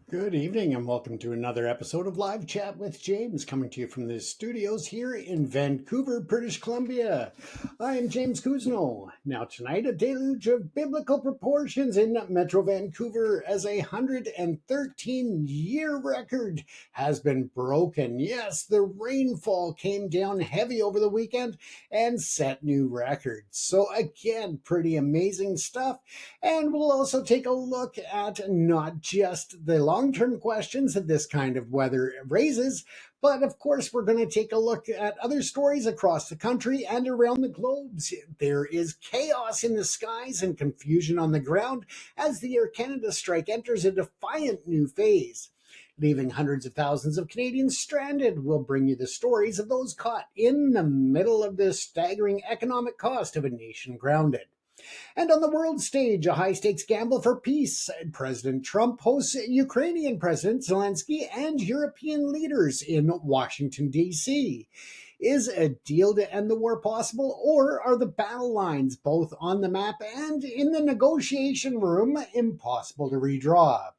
Good evening and welcome to another episode of Live Chat with James, coming to you from the studios here in Vancouver, British Columbia. I am James Kuzno. Now tonight, a deluge of biblical proportions in Metro Vancouver as a 113-year record has been broken. Yes, the rainfall came down heavy over the weekend and set new records. So again, pretty amazing stuff. And we'll also take a look at not just the long term questions that this kind of weather raises, but of course, we're going to take a look at other stories across the country and around the globe. There is chaos in the skies and confusion on the ground as the Air Canada strike enters a defiant new phase. Leaving hundreds of thousands of Canadians stranded, we'll bring you the stories of those caught in the middle of the staggering economic cost of a nation grounded. And on the world stage, a high stakes gamble for peace. President Trump hosts Ukrainian President Zelensky and European leaders in Washington, D.C. Is a deal to end the war possible, or are the battle lines both on the map and in the negotiation room impossible to redraw?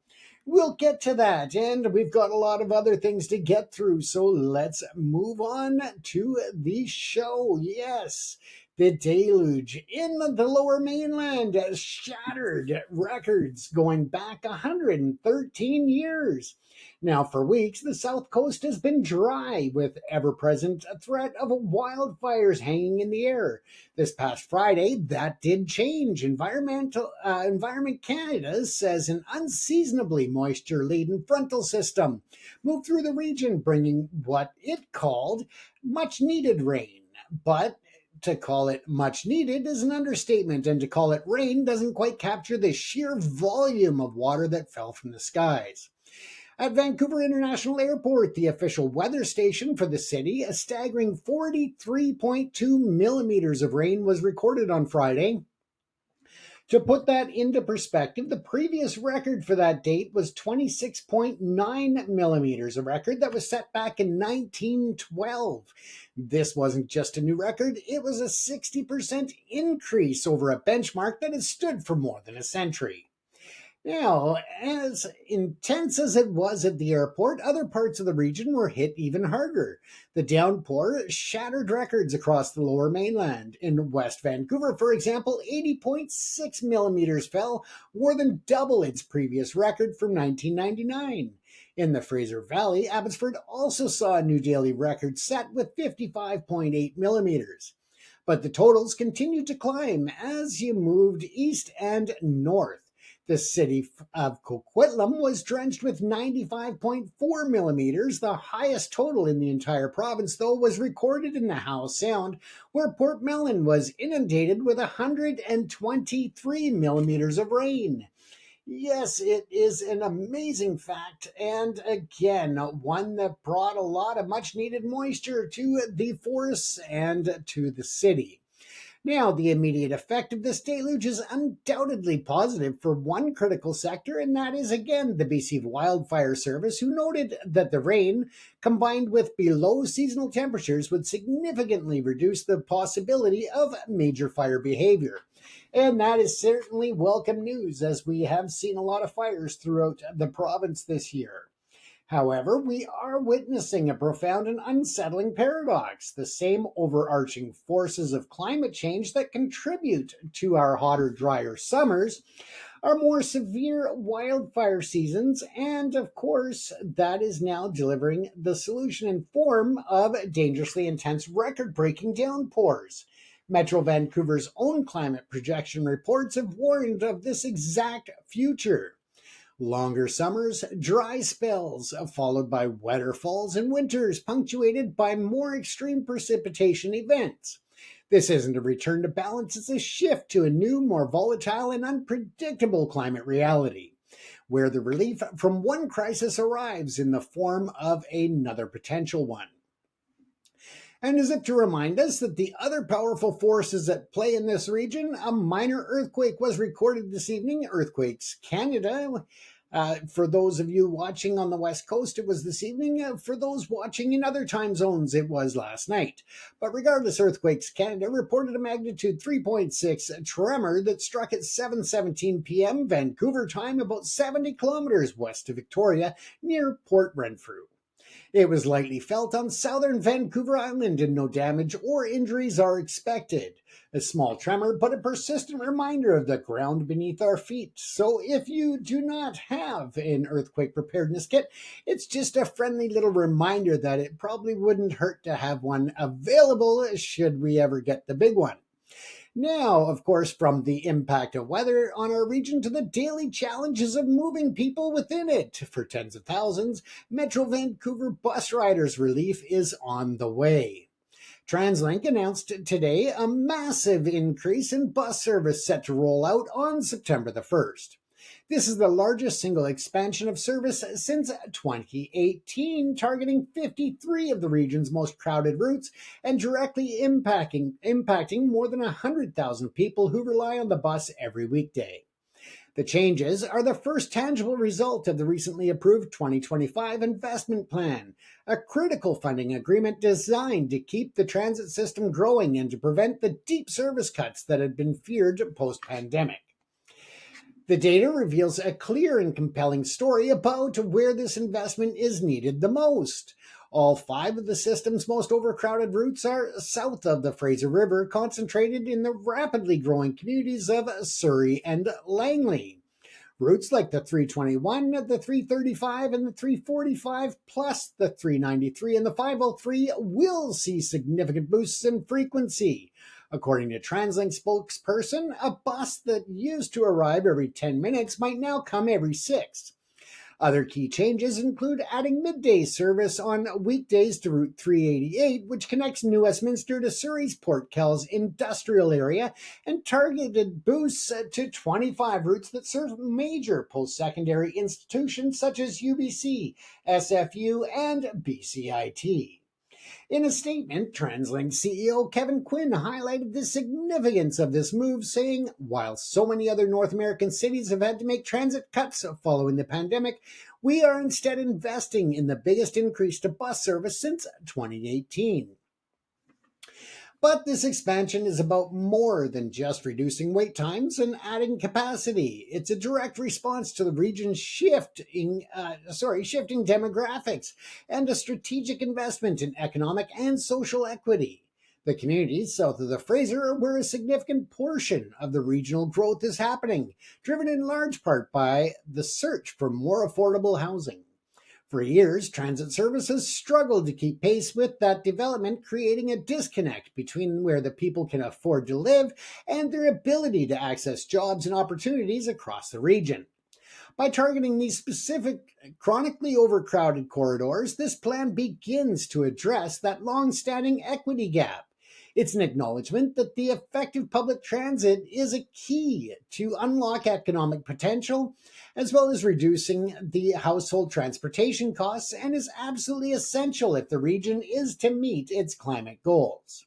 We'll get to that, and we've got a lot of other things to get through, so let's move on to the show. Yes, the deluge in the lower mainland shattered records going back 113 years. Now, for weeks, the south coast has been dry with ever present threat of wildfires hanging in the air. This past Friday, that did change. Environment Canada says an unseasonably moisture-laden frontal system moved through the region, bringing what it called much-needed rain. But to call it much needed is an understatement, and to call it rain doesn't quite capture the sheer volume of water that fell from the skies. At Vancouver International Airport, the official weather station for the city, a staggering 43.2 millimeters of rain was recorded on Friday. To put that into perspective, the previous record for that date was 26.9 millimeters, a record that was set back in 1912. This wasn't just a new record, it was a 60% increase over a benchmark that has stood for more than a century. Now, as intense as it was at the airport, other parts of the region were hit even harder. The downpour shattered records across the lower mainland. In West Vancouver, for example, 80.6 millimeters fell, more than double its previous record from 1999. In the Fraser Valley, Abbotsford also saw a new daily record set with 55.8 millimeters. But the totals continued to climb as you moved east and north. The city of Coquitlam was drenched with 95.4 millimeters. The highest total in the entire province, though, was recorded in the Howe Sound, where Port Mellon was inundated with 123 millimeters of rain. Yes, it is an amazing fact, and again, one that brought a lot of much needed moisture to the forests and to the city. Now, the immediate effect of this deluge is undoubtedly positive for one critical sector, and that is again the BC Wildfire Service, who noted that the rain, combined with below seasonal temperatures, would significantly reduce the possibility of major fire behavior. And that is certainly welcome news, as we have seen a lot of fires throughout the province this year. However, we are witnessing a profound and unsettling paradox. The same overarching forces of climate change that contribute to our hotter, drier summers are more severe wildfire seasons, and of course, that is now delivering the solution in form of dangerously intense record-breaking downpours. Metro Vancouver's own climate projection reports have warned of this exact future. Longer summers, dry spells, followed by wetter falls and winters, punctuated by more extreme precipitation events. This isn't a return to balance, it's a shift to a new, more volatile, and unpredictable climate reality, where the relief from one crisis arrives in the form of another potential one. And as if to remind us that the other powerful forces at play in this region, a minor earthquake was recorded this evening. Earthquakes Canada For those of you watching on the West Coast, it was this evening. For those watching in other time zones, it was last night. But regardless, Earthquakes Canada reported a magnitude 3.6 tremor that struck at 7:17 p.m. Vancouver time, about 70 kilometers west of Victoria, near Port Renfrew. It was lightly felt on southern Vancouver Island and no damage or injuries are expected. A small tremor, but a persistent reminder of the ground beneath our feet. So if you do not have an earthquake preparedness kit, it's just a friendly little reminder that it probably wouldn't hurt to have one available should we ever get the big one. Now, of course, from the impact of weather on our region to the daily challenges of moving people within it. For tens of thousands, Metro Vancouver bus riders' relief is on the way. TransLink announced today a massive increase in bus service set to roll out on September the 1st. This is the largest single expansion of service since 2018, targeting 53 of the region's most crowded routes and directly impacting more than 100,000 people who rely on the bus every weekday. The changes are the first tangible result of the recently approved 2025 investment plan, a critical funding agreement designed to keep the transit system growing and to prevent the deep service cuts that had been feared post-pandemic. The data reveals a clear and compelling story about where this investment is needed the most. All 5 of the system's most overcrowded routes are south of the Fraser River, concentrated in the rapidly growing communities of Surrey and Langley. Routes like the 321, the 335, and the 345, plus the 393 and the 503 will see significant boosts in frequency. According to TransLink spokesperson, a bus that used to arrive every 10 minutes might now come every 6. Other key changes include adding midday service on weekdays to Route 388, which connects New Westminster to Surrey's Port Kells industrial area, and targeted boosts to 25 routes that serve major post-secondary institutions such as UBC, SFU, and BCIT. In a statement, TransLink CEO Kevin Quinn highlighted the significance of this move, saying, "While so many other North American cities have had to make transit cuts following the pandemic, we are instead investing in the biggest increase to bus service since 2018. But this expansion is about more than just reducing wait times and adding capacity. It's a direct response to the region's shifting demographics and a strategic investment in economic and social equity. The communities south of the Fraser are where a significant portion of the regional growth is happening, driven in large part by the search for more affordable housing. For years, transit services struggled to keep pace with that development, creating a disconnect between where the people can afford to live and their ability to access jobs and opportunities across the region. By targeting these specific, chronically overcrowded corridors, this plan begins to address that long-standing equity gap. It's an acknowledgement that the effective public transit is a key to unlock economic potential, as well as reducing the household transportation costs, and is absolutely essential if the region is to meet its climate goals.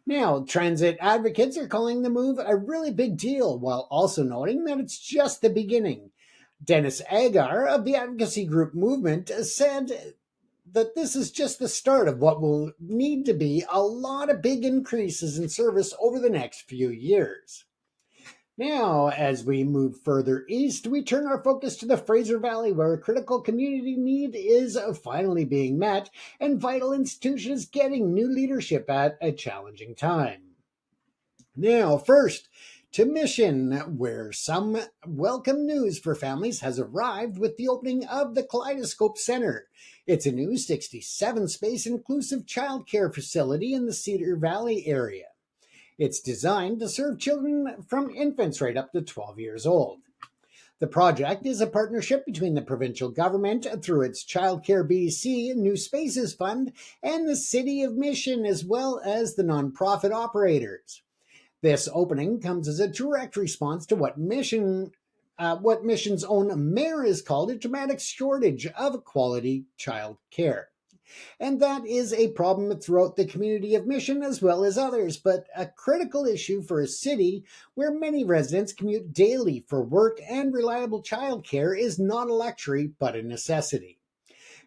Now, transit advocates are calling the move a really big deal, while also noting that it's just the beginning. Dennis Agar of the advocacy group Movement said that this is just the start of what will need to be a lot of big increases in service over the next few years. Now, as we move further east, we turn our focus to the Fraser Valley, where a critical community need is finally being met, and Vital Institution is getting new leadership at a challenging time. Now, first, to Mission, where some welcome news for families has arrived with the opening of the Kaleidoscope Center. It's a new 67-space inclusive childcare facility in the Cedar Valley area. It's designed to serve children from infants right up to 12 years old. The project is a partnership between the provincial government through its Childcare BC New Spaces Fund and the City of Mission, as well as the nonprofit operators. This opening comes as a direct response to what Mission's own mayor has called a dramatic shortage of quality child care. And that is a problem throughout the community of Mission as well as others, but a critical issue for a city where many residents commute daily for work and reliable childcare is not a luxury but a necessity.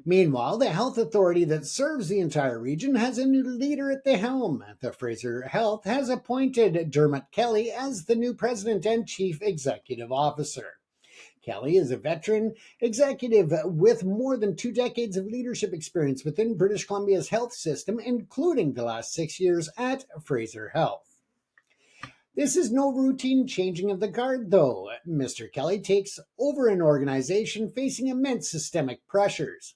Meanwhile, the health authority that serves the entire region has a new leader at the helm. The Fraser Health has appointed Dermot Kelly as the new president and chief executive officer. Kelly is a veteran executive with more than 2 decades of leadership experience within British Columbia's health system, including the last 6 years at Fraser Health. This is no routine changing of the guard, though. Mr. Kelly takes over an organization facing immense systemic pressures.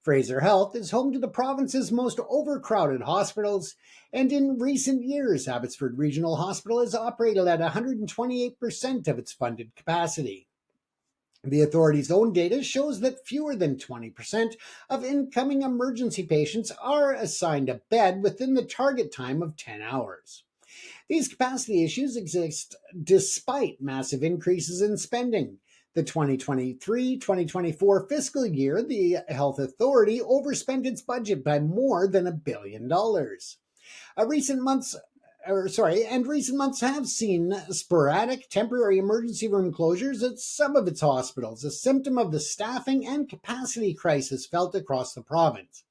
Fraser Health is home to the province's most overcrowded hospitals, and in recent years, Abbotsford Regional Hospital has operated at 128% of its funded capacity. The authority's own data shows that fewer than 20% of incoming emergency patients are assigned a bed within the target time of 10 hours. These capacity issues exist despite massive increases in spending. The 2023-2024 fiscal year, the Health Authority overspent its budget by more than $1 billion. Recent months have seen sporadic temporary emergency room closures at some of its hospitals, a symptom of the staffing and capacity crisis felt across the province.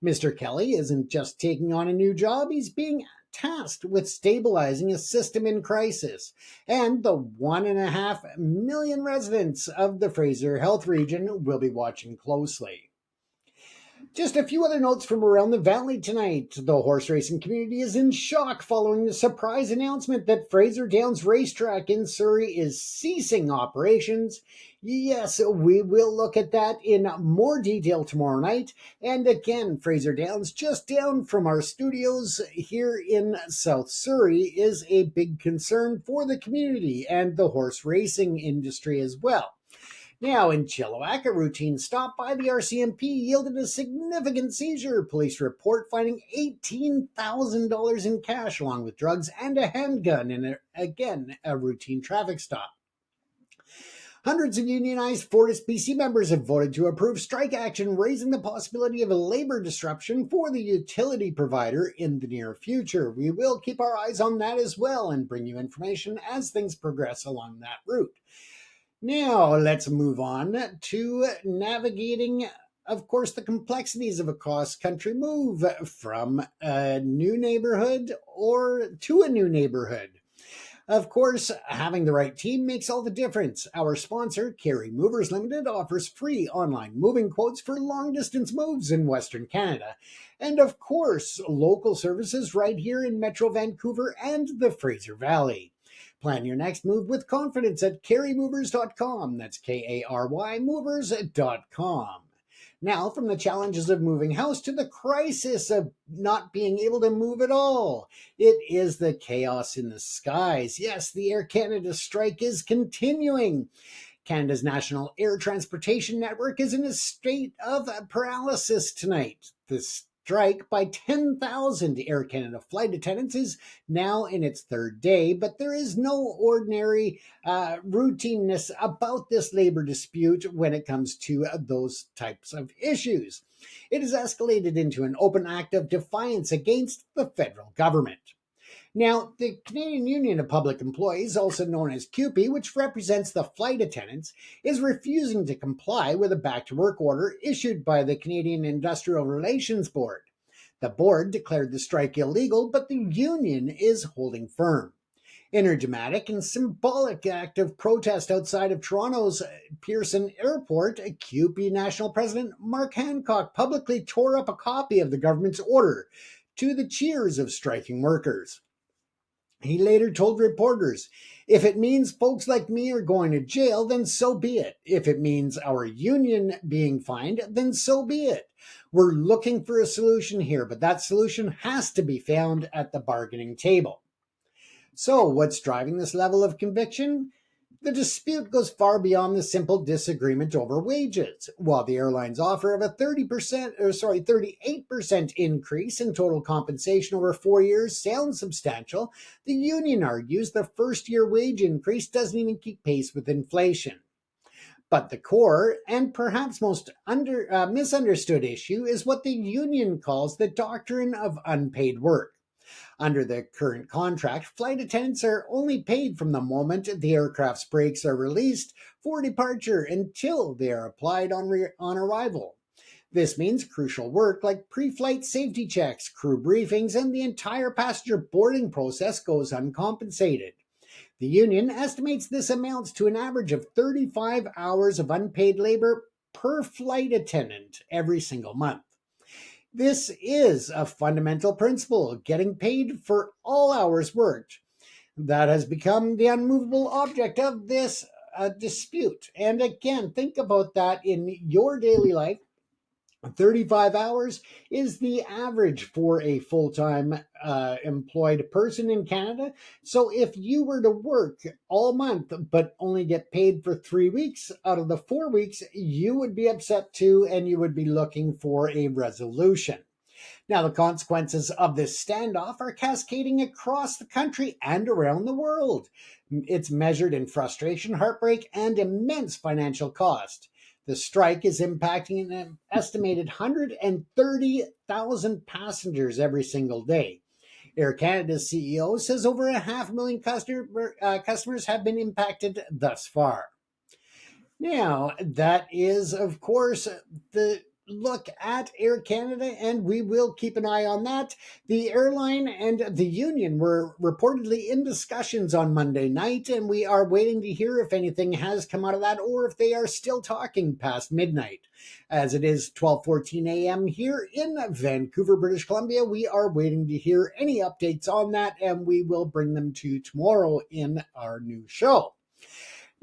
Mr. Kelly isn't just taking on a new job, he's being tasked with stabilizing a system in crisis, and the 1.5 million residents of the Fraser Health region will be watching closely. Just a few other notes from around the valley tonight. The horse racing community is in shock following the surprise announcement that Fraser Downs Racetrack in Surrey is ceasing operations. Yes, we will look at that in more detail tomorrow night. And again, Fraser Downs, just down from our studios here in South Surrey, is a big concern for the community and the horse racing industry as well. Now, in Chilliwack, a routine stop by the RCMP yielded a significant seizure. Police report finding $18,000 in cash along with drugs and a handgun in, a routine traffic stop. Hundreds of unionized Fortis BC members have voted to approve strike action, raising the possibility of a labor disruption for the utility provider in the near future. We will keep our eyes on that as well and bring you information as things progress along that route. Now, let's move on to navigating, of course, the complexities of a cross-country move from a new neighborhood or to a new neighborhood. Of course, having the right team makes all the difference. Our sponsor, Carey Movers Limited, offers free online moving quotes for long-distance moves in Western Canada. And of course, local services right here in Metro Vancouver and the Fraser Valley. Plan your next move with confidence at careymovers.com. That's K-A-R-Y movers.com. Now, from the challenges of moving house to the crisis of not being able to move at all, it is the chaos in the skies. Yes, the Air Canada strike is continuing. Canada's National Air Transportation Network is in a state of paralysis tonight. The strike by 10,000 Air Canada flight attendants is now in its third day, but there is no ordinary routineness about this labor dispute when it comes to those types of issues. It has escalated into an open act of defiance against the federal government. Now, the Canadian Union of Public Employees, also known as CUPE, which represents the flight attendants, is refusing to comply with a back-to-work order issued by the Canadian Industrial Relations Board. The board declared the strike illegal, but the union is holding firm. In a dramatic and symbolic act of protest outside of Toronto's Pearson Airport, CUPE National President Mark Hancock publicly tore up a copy of the government's order to the cheers of striking workers. He later told reporters, "If it means folks like me are going to jail, then so be it. If it means our union being fined, then so be it. We're looking for a solution here, but that solution has to be found at the bargaining table." So, what's driving this level of conviction? The dispute goes far beyond the simple disagreement over wages. While the airline's offer of a 38% increase in total compensation over 4 years sounds substantial, the union argues the first-year wage increase doesn't even keep pace with inflation. But the core and perhaps most misunderstood issue is what the union calls the doctrine of unpaid work. Under the current contract, flight attendants are only paid from the moment the aircraft's brakes are released for departure until they are applied on arrival. This means crucial work like pre flight safety checks, crew briefings, and the entire passenger boarding process goes uncompensated. The union estimates this amounts to an average of 35 hours of unpaid labor per flight attendant every single month. This is a fundamental principle, getting paid for all hours worked. That has become the unmovable object of this dispute. And again, think about that in your daily life. 35 hours is the average for a full time employed person in Canada. So if you were to work all month but only get paid for 3 weeks out of the 4 weeks, you would be upset too and you would be looking for a resolution. Now, the consequences of this standoff are cascading across the country and around the world. It's measured in frustration, heartbreak, and immense financial cost. The strike is impacting an estimated 130,000 passengers every single day. Air Canada's CEO says over 500,000 customers have been impacted thus far. Now, that is, of course, the look at Air Canada, and we will keep an eye on that. The airline and the union were reportedly in discussions on Monday night, and we are waiting to hear if anything has come out of that or if they are still talking past midnight. As it is 12:14 a.m. here in Vancouver, British Columbia, we are waiting to hear any updates on that, and we will bring them to you tomorrow in our new show.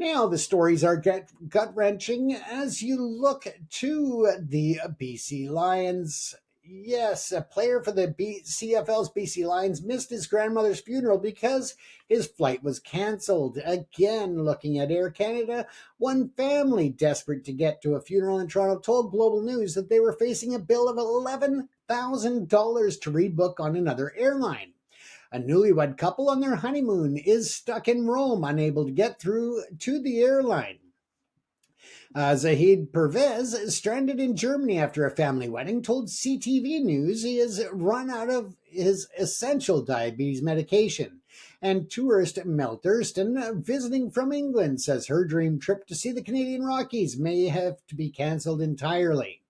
Now, the stories are gut wrenching as you look to the BC Lions. Yes, a player for the CFL's BC Lions missed his grandmother's funeral because his flight was cancelled. Again, looking at Air Canada, one family desperate to get to a funeral in Toronto told Global News that they were facing a bill of $11,000 to rebook on another airline. A newlywed couple on their honeymoon is stuck in Rome, unable to get through to the airline. Zahid Pervez, stranded in Germany after a family wedding, told CTV News he has run out of his essential diabetes medication. And tourist Mel Thurston, visiting from England, says her dream trip to see the Canadian Rockies may have to be cancelled entirely.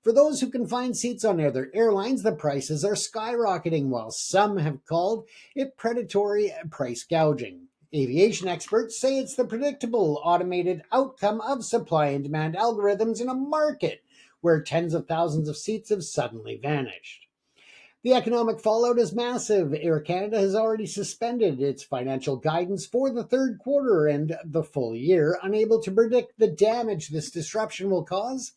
For those who can find seats on other airlines, the prices are skyrocketing, while some have called it predatory price gouging. Aviation experts say it's the predictable, automated outcome of supply and demand algorithms in a market where tens of thousands of seats have suddenly vanished. The economic fallout is massive. Air Canada has already suspended its financial guidance for the third quarter and the full year, unable to predict the damage this disruption will cause.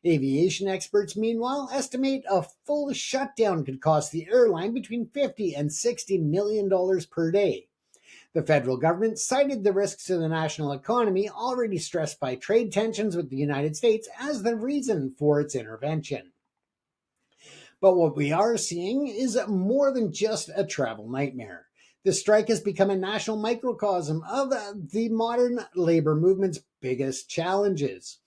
Aviation experts, meanwhile, estimate a full shutdown could cost the airline between $50 and $60 million per day. The federal government cited the risks to the national economy, already stressed by trade tensions with the United States, as the reason for its intervention. But what we are seeing is more than just a travel nightmare. The strike has become a national microcosm of the modern labor movement's biggest challenges.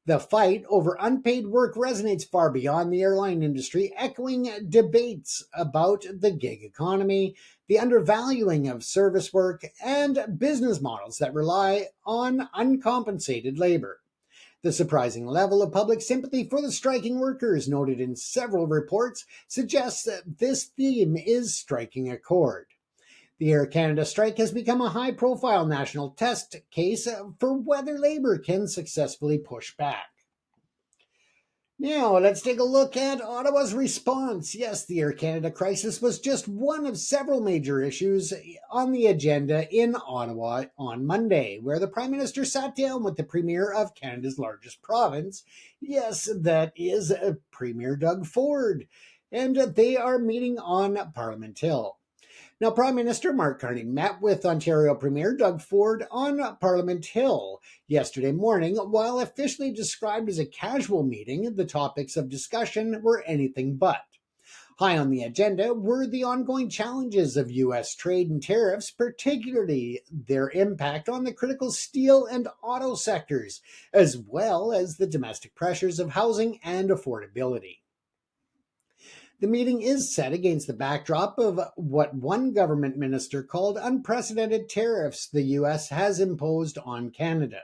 The fight over unpaid work resonates far beyond the airline industry, echoing debates about the gig economy, the undervaluing of service work, and business models that rely on uncompensated labor. The surprising level of public sympathy for the striking workers, noted in several reports, suggests that this theme is striking a chord. The Air Canada strike has become a high-profile national test case for whether labor can successfully push back. Now, let's take a look at Ottawa's response. Yes, the Air Canada crisis was just one of several major issues on the agenda in Ottawa on Monday, where the Prime Minister sat down with the Premier of Canada's largest province. Yes, that is Premier Doug Ford. And they are meeting on Parliament Hill. Now, Prime Minister Mark Carney met with Ontario Premier Doug Ford on Parliament Hill yesterday morning. While officially described as a casual meeting, the topics of discussion were anything but. High on the agenda were the ongoing challenges of U.S. trade and tariffs, particularly their impact on the critical steel and auto sectors, as well as the domestic pressures of housing and affordability. The meeting is set against the backdrop of what one government minister called unprecedented tariffs the U.S. has imposed on Canada.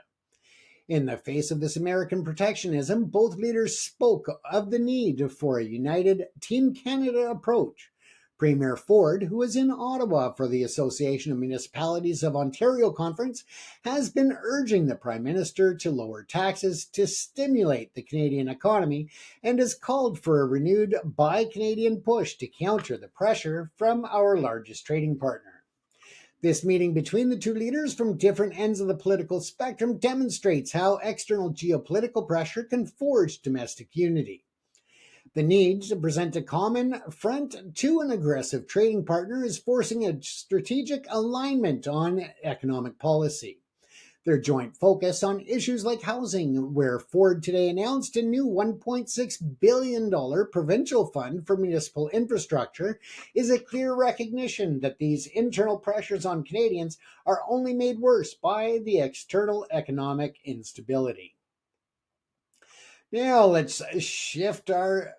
In the face of this American protectionism, both leaders spoke of the need for a united Team Canada approach. Premier Ford, who is in Ottawa for the Association of Municipalities of Ontario conference, has been urging the Prime Minister to lower taxes to stimulate the Canadian economy and has called for a renewed Buy Canadian push to counter the pressure from our largest trading partner. This meeting between the two leaders from different ends of the political spectrum demonstrates how external geopolitical pressure can forge domestic unity. The need to present a common front to an aggressive trading partner is forcing a strategic alignment on economic policy. Their joint focus on issues like housing, where Ford today announced a new $1.6 billion provincial fund for municipal infrastructure, is a clear recognition that these internal pressures on Canadians are only made worse by the external economic instability. Now let's shift our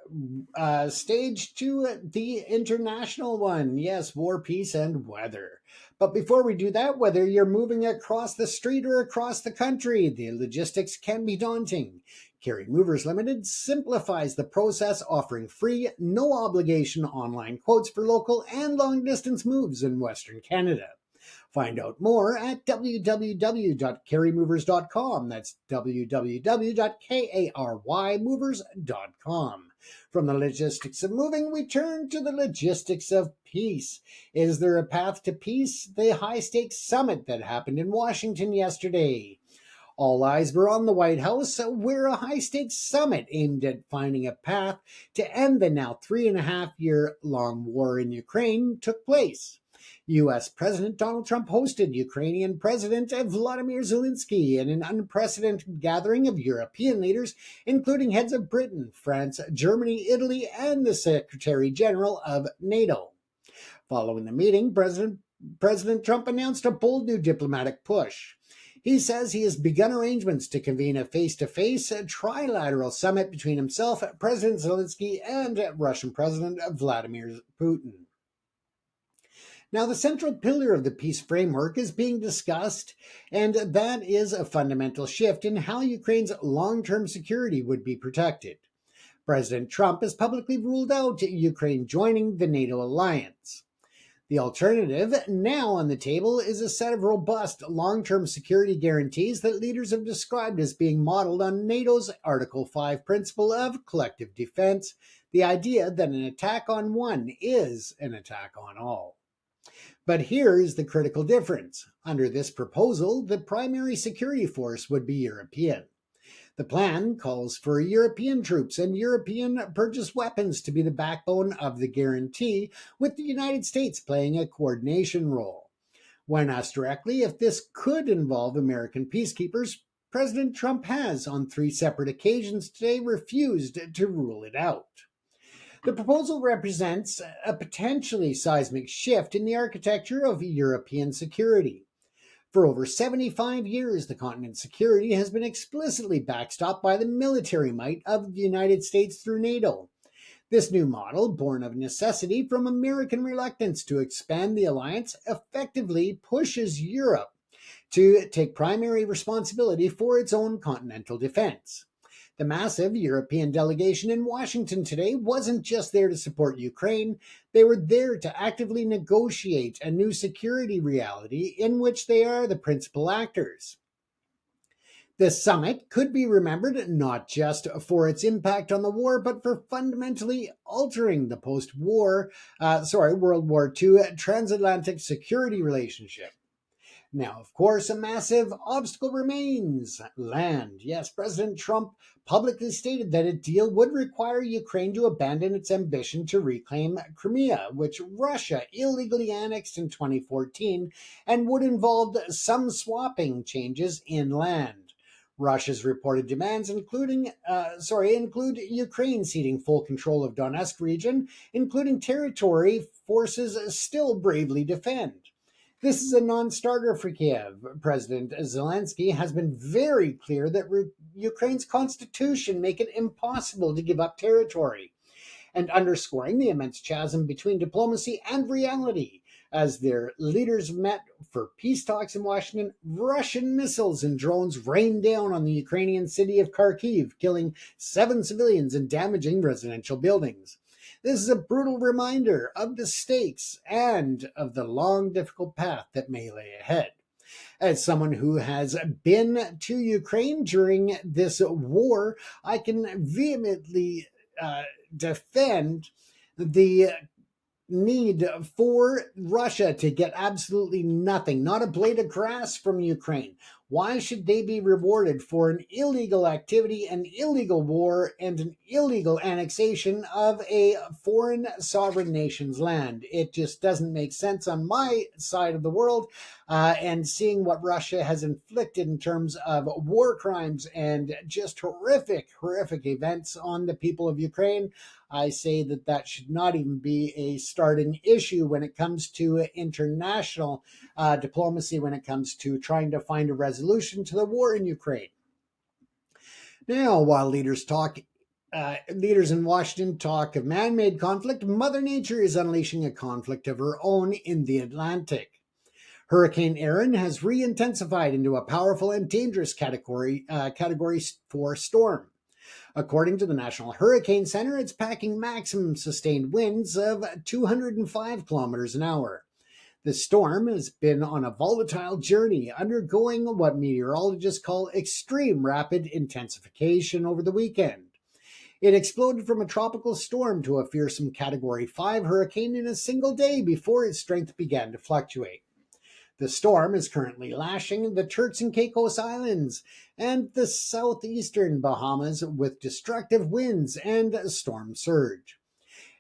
stage to the international one. Yes, war, peace, and weather. But before we do that, whether you're moving across the street or across the country, the logistics can be daunting. Carry Movers Limited simplifies the process, offering free, no obligation online quotes for local and long distance moves in Western Canada. Find out more at www.carrymovers.com. That's www.karymovers.com. From the logistics of moving, we turn to the logistics of peace. Is there a path to peace? The high stakes summit that happened in Washington yesterday. All eyes were on the White House, where a high stakes summit aimed at finding a path to end the now 3.5 year long war in Ukraine took place. U.S. President Donald Trump hosted Ukrainian President Vladimir Zelensky in an unprecedented gathering of European leaders, including heads of Britain, France, Germany, Italy, and the Secretary General of NATO. Following the meeting, President Trump announced a bold new diplomatic push. He says he has begun arrangements to convene a face-to-face trilateral summit between himself, President Zelensky, and Russian President Vladimir Putin. Now, the central pillar of the peace framework is being discussed, and that is a fundamental shift in how Ukraine's long-term security would be protected. President Trump has publicly ruled out Ukraine joining the NATO alliance. The alternative now on the table is a set of robust long-term security guarantees that leaders have described as being modeled on NATO's Article 5 principle of collective defense, the idea that an attack on one is an attack on all. But here is the critical difference. Under this proposal, the primary security force would be European. The plan calls for European troops and European purchased weapons to be the backbone of the guarantee, with the United States playing a coordination role. When asked directly if this could involve American peacekeepers, President Trump has, on 3 separate occasions today, refused to rule it out. The proposal represents a potentially seismic shift in the architecture of European security. For over 75 years, the continent's security has been explicitly backstopped by the military might of the United States through NATO. This new model, born of necessity from American reluctance to expand the alliance, effectively pushes Europe to take primary responsibility for its own continental defense. The massive European delegation in Washington today wasn't just there to support Ukraine, they were there to actively negotiate a new security reality in which they are the principal actors. This summit could be remembered not just for its impact on the war, but for fundamentally altering the World War II transatlantic security relationship. Now, of course, a massive obstacle remains: land. Yes, President Trump publicly stated that a deal would require Ukraine to abandon its ambition to reclaim Crimea, which Russia illegally annexed in 2014, and would involve some swapping changes in land. Russia's reported demands include Ukraine ceding full control of Donetsk region, including territory forces still bravely defend. This is a non-starter for Kiev. President Zelensky has been very clear that Ukraine's constitution make it impossible to give up territory, and underscoring the immense chasm between diplomacy and reality. As their leaders met for peace talks in Washington, Russian missiles and drones rained down on the Ukrainian city of Kharkiv, killing 7 civilians and damaging residential buildings. This is a brutal reminder of the stakes and of the long, difficult path that may lay ahead. As someone who has been to Ukraine during this war, I can vehemently defend the need for Russia to get absolutely nothing, not a blade of grass from Ukraine. Why should they be rewarded for an illegal activity, an illegal war, and an illegal annexation of a foreign sovereign nation's land? It just doesn't make sense on my side of the world. And seeing what Russia has inflicted in terms of war crimes and just horrific, horrific events on the people of Ukraine, I say that that should not even be a starting issue when it comes to international diplomacy, when it comes to trying to find a resolution to the war in Ukraine. Now, while leaders in Washington talk of man-made conflict, Mother Nature is unleashing a conflict of her own in the Atlantic. Hurricane Erin has re-intensified into a powerful and dangerous category 4 storm. According to the National Hurricane Center, it's packing maximum sustained winds of 205 kilometers an hour. The storm has been on a volatile journey, undergoing what meteorologists call extreme rapid intensification over the weekend. It exploded from a tropical storm to a fearsome Category 5 hurricane in a single day before its strength began to fluctuate. The storm is currently lashing the Turks and Caicos Islands and the southeastern Bahamas with destructive winds and storm surge.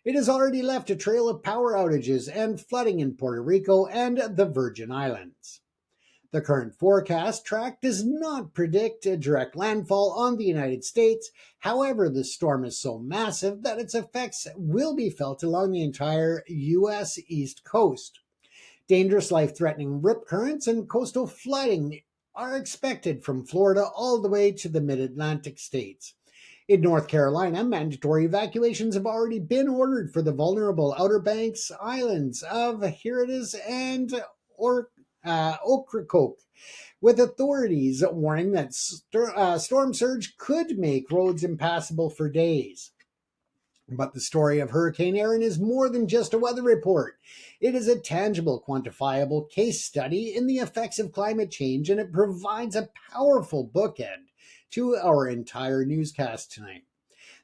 It has already left a trail of power outages and flooding in Puerto Rico and the Virgin Islands. The current forecast track does not predict a direct landfall on the United States. However, the storm is so massive that its effects will be felt along the entire U.S. East Coast. Dangerous, life-threatening rip currents and coastal flooding are expected from Florida all the way to the mid-Atlantic states. In North Carolina, mandatory evacuations have already been ordered for the vulnerable Outer Banks islands of Heridas and Ocracoke, with authorities warning that storm surge could make roads impassable for days. But the story of Hurricane Erin is more than just a weather report. It is a tangible, quantifiable case study in the effects of climate change, and it provides a powerful bookend to our entire newscast tonight.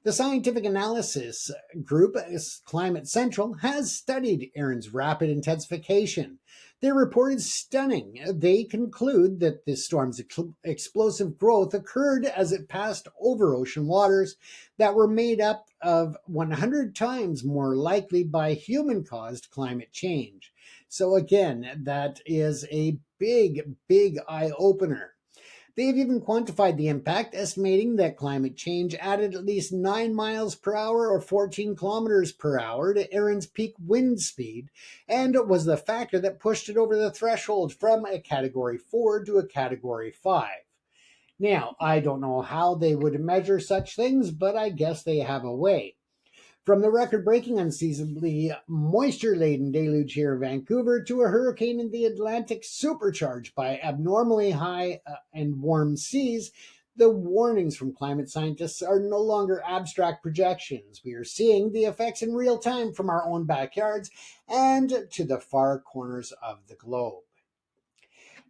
The scientific analysis group, Climate Central, has studied Erin's rapid intensification. Their report is stunning. They conclude that this storm's explosive growth occurred as it passed over ocean waters that were made up of 100 times more likely by human-caused climate change. So again, that is a big, big eye-opener. They've even quantified the impact, estimating that climate change added at least 9 miles per hour or 14 kilometers per hour to Erin's peak wind speed, and was the factor that pushed it over the threshold from a Category 4 to a Category 5. Now, I don't know how they would measure such things, but I guess they have a way. From the record-breaking, unseasonably moisture-laden deluge here in Vancouver to a hurricane in the Atlantic supercharged by abnormally high and warm seas, the warnings from climate scientists are no longer abstract projections. We are seeing the effects in real time from our own backyards and to the far corners of the globe.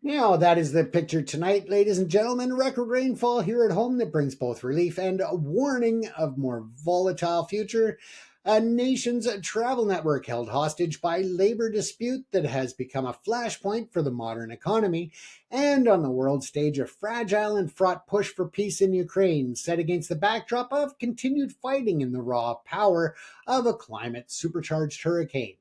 Now, that is the picture tonight, ladies and gentlemen. Record rainfall here at home that brings both relief and a warning of more volatile future. A nation's travel network held hostage by labor dispute that has become a flashpoint for the modern economy. And on the world stage, a fragile and fraught push for peace in Ukraine, set against the backdrop of continued fighting in the raw power of a climate supercharged hurricane.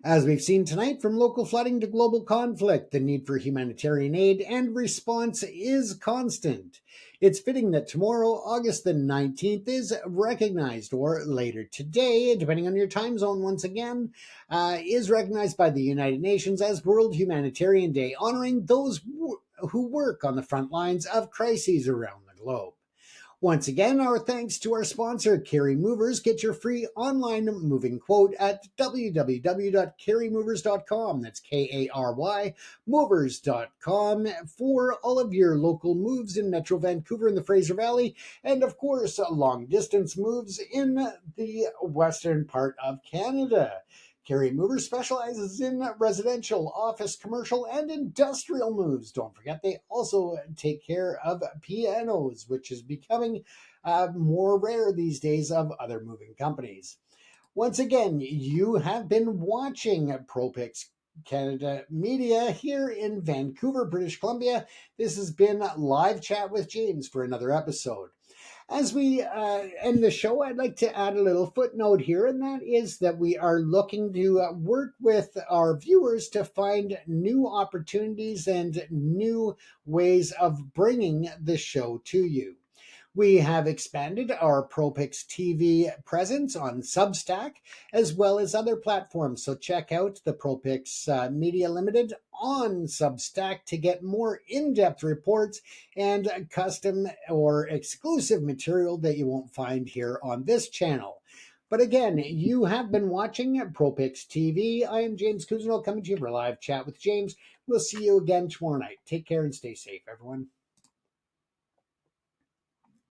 As we've seen tonight, from local flooding to global conflict, the need for humanitarian aid and response is constant. It's fitting that tomorrow, August the 19th, is recognized, or later today, depending on your time zone once again, is recognized by the United Nations as World Humanitarian Day, honoring those who work on the front lines of crises around the globe. Once again, our thanks to our sponsor, Carry Movers. Get your free online moving quote at www.carrymovers.com. That's Kary movers.com for all of your local moves in Metro Vancouver and the Fraser Valley, and of course, long distance moves in the western part of Canada. Carry Movers specializes in residential, office, commercial, and industrial moves. Don't forget, they also take care of pianos, which is becoming more rare these days of other moving companies. Once again, you have been watching ProPix Canada Media here in Vancouver, British Columbia. This has been Live Chat with James for another episode. As we end the show, I'd like to add a little footnote here, and that is that we are looking to work with our viewers to find new opportunities and new ways of bringing the show to you. We have expanded our ProPix TV presence on Substack as well as other platforms. So check out the ProPix Media Limited on Substack to get more in-depth reports and custom or exclusive material that you won't find here on this channel. But again, you have been watching ProPix TV. I am James Cousineau coming to you for Live Chat with James. We'll see you again tomorrow night. Take care and stay safe, everyone.